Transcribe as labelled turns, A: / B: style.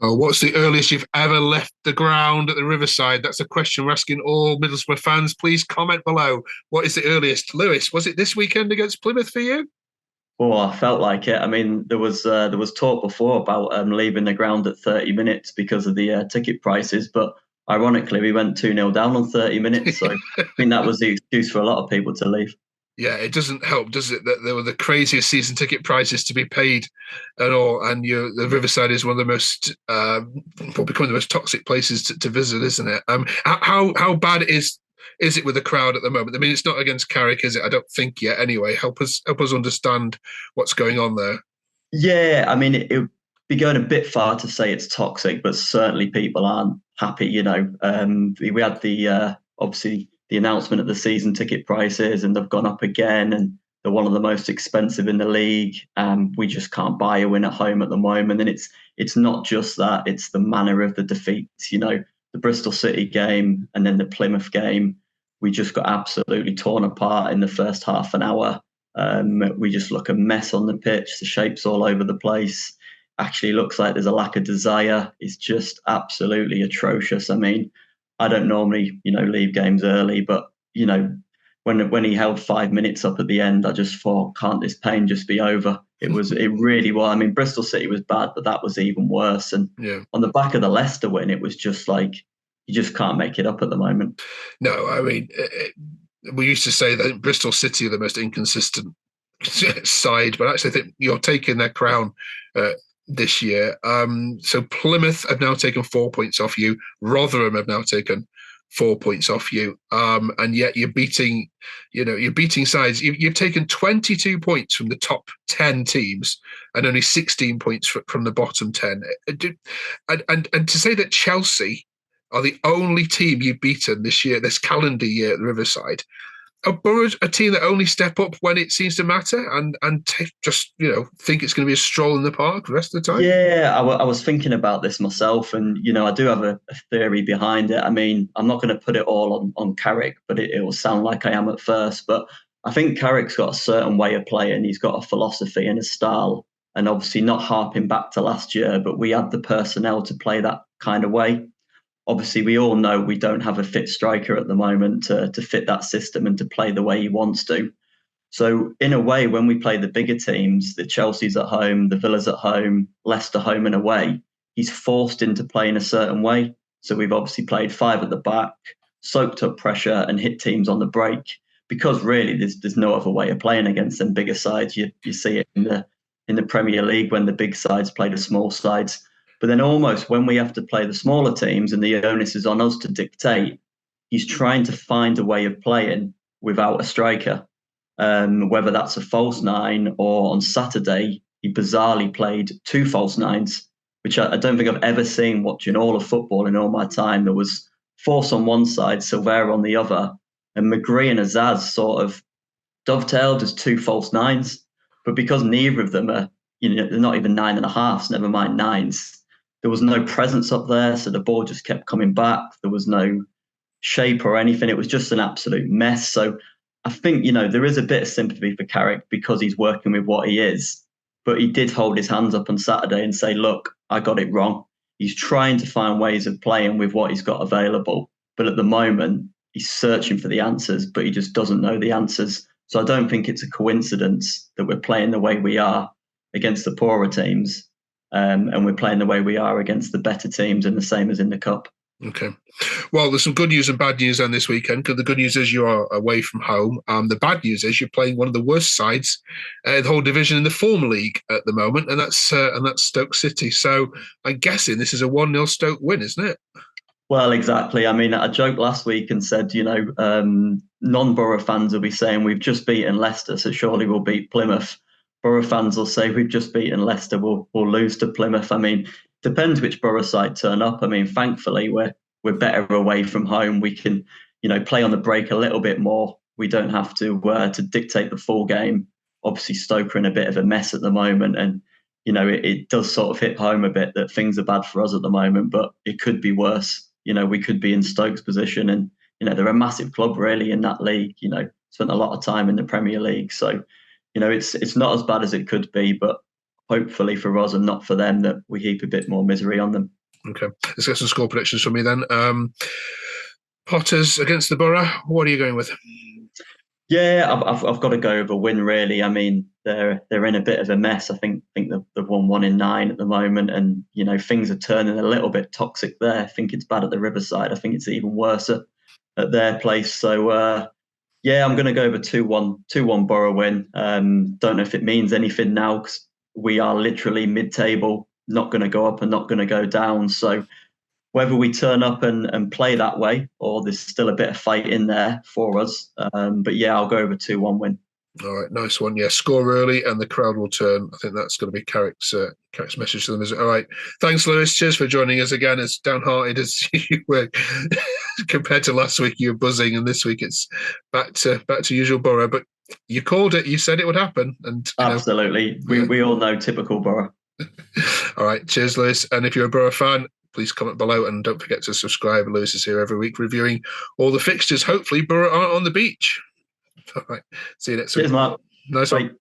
A: Oh, what's the earliest you've ever left the ground at the Riverside? That's a question we're asking all Middlesbrough fans. Please comment below. What is the earliest? Lewis, was it this weekend against Plymouth for you?
B: Oh, I felt like it. I mean, there was talk before about leaving the ground at 30 minutes because of the ticket prices, but ironically, we went 2-0 down on 30 minutes. So I think that was the excuse for a lot of people to leave.
A: Yeah, it doesn't help, does it, that there were the craziest season ticket prices to be paid at all, and the Riverside is one of the most, well, becoming the most toxic places to visit, isn't it? How bad is it with the crowd at the moment? I mean, it's not against Carrick, is it? I don't think yet. Anyway, help us understand what's going on there.
B: Yeah, I mean, it would be going a bit far to say it's toxic, but certainly people aren't happy. We had the obviously the announcement of the season ticket prices, and they've gone up again, and they're one of the most expensive in the league. We just can't buy a win at home at the moment, and it's not just that; it's the manner of the defeats. The Bristol City game and then the Plymouth game, we just got absolutely torn apart in the first half an hour. We just look a mess on the pitch. The shapes all over the place. Actually, looks like there's a lack of desire. It's just absolutely atrocious. I mean, I don't normally, leave games early, but when he held 5 minutes up at the end, I just thought, can't this pain just be over? It really was. I mean, Bristol City was bad, but that was even worse. And
A: Yeah.
B: on the back of the Leicester win, it was just like you just can't make it up at the moment.
A: No, I mean, we used to say that Bristol City are the most inconsistent side, but actually, I think you're taking their crown uh, this year. So Plymouth have now taken 4 points off you. Rotherham have now taken 4 points off you, and yet you're beating sides. You've taken 22 points from the top 10 teams, and only 16 points from the bottom 10. And to say that Chelsea are the only team you've beaten this year, this calendar year at the Riverside. Are Boro a team that only step up when it seems to matter and just think it's going to be a stroll in the park the rest of the time?
B: Yeah, I was thinking about this myself, and I do have a theory behind it. I mean, I'm not going to put it all on Carrick, but it will sound like I am at first. But I think Carrick's got a certain way of playing. He's got a philosophy and a style, and obviously not harping back to last year, but we had the personnel to play that kind of way. Obviously, we all know we don't have a fit striker at the moment to fit that system and to play the way he wants to. So in a way, when we play the bigger teams, the Chelsea's at home, the Villas at home, Leicester home and away, he's forced into playing a certain way. So we've obviously played five at the back, soaked up pressure and hit teams on the break. Because really, there's no other way of playing against them bigger sides. You see it in the Premier League when the big sides play the small sides. But then almost when we have to play the smaller teams and the onus is on us to dictate, he's trying to find a way of playing without a striker, whether that's a false nine or on Saturday, he bizarrely played two false nines, which I don't think I've ever seen watching all of football in all my time. There was Force on one side, Silvera on the other, and McGree and Azaz sort of dovetailed as two false nines. But because neither of them are, they're not even 9.5s, never mind nines, there was no presence up there. So the ball just kept coming back. There was no shape or anything. It was just an absolute mess. So I think, there is a bit of sympathy for Carrick because he's working with what he is. But he did hold his hands up on Saturday and say, look, I got it wrong. He's trying to find ways of playing with what he's got available. But at the moment, he's searching for the answers, but he just doesn't know the answers. So I don't think it's a coincidence that we're playing the way we are against the poorer teams, and we're playing the way we are against the better teams, and the same as in the Cup.
A: Okay. Well, there's some good news and bad news on this weekend. Because the good news is you are away from home. The bad news is you're playing one of the worst sides in the whole division in the Form League at the moment, and that's Stoke City. So I'm guessing this is a 1-0 Stoke win, isn't it?
B: Well, exactly. I mean, I joked last week and said, non-Borough fans will be saying we've just beaten Leicester, so surely we'll beat Plymouth. Borough fans will say we've just beaten Leicester, we'll lose to Plymouth. I mean, depends which Borough side turn up. I mean, thankfully we're better away from home. We can, play on the break a little bit more. We don't have to dictate the full game. Obviously, Stoke are in a bit of a mess at the moment, and it does sort of hit home a bit that things are bad for us at the moment, but it could be worse. We could be in Stoke's position, and they're a massive club really in that league. Spent a lot of time in the Premier League, so it's not as bad as it could be. But hopefully for us and not for them, that we heap a bit more misery on them.
A: Okay, let's get some score predictions from me then. Potters against the Boro. What are you going with?
B: Yeah, I've got to go with a win, really. I mean, they're in a bit of a mess. I think they've won 1 in 9 at the moment, and things are turning a little bit toxic there. I think it's bad at the Riverside. I think it's even worse at their place. So yeah, I'm going to go with a 2-1 Boro win. Don't know if it means anything now, because we are literally mid-table, not going to go up and not going to go down. So whether we turn up and play that way, or there's still a bit of fight in there for us. But yeah, I'll go over 2-1 win.
A: All right, nice one. Yeah, score early and the crowd will turn. I think that's going to be Carrick's message to them. All right, thanks, Lewis. Cheers for joining us again. As downhearted as you were compared to last week, you were buzzing, and this week it's back to usual Boro. But you called it. You said it would happen, and
B: absolutely, we all know typical Boro.
A: All right, cheers, Lewis. And if you're a Boro fan, please comment below and don't forget to subscribe. Lewis is here every week reviewing all the fixtures. Hopefully, Boro aren't on the beach. All right, see you next week.
B: Cheers, Mark.
A: Nice one.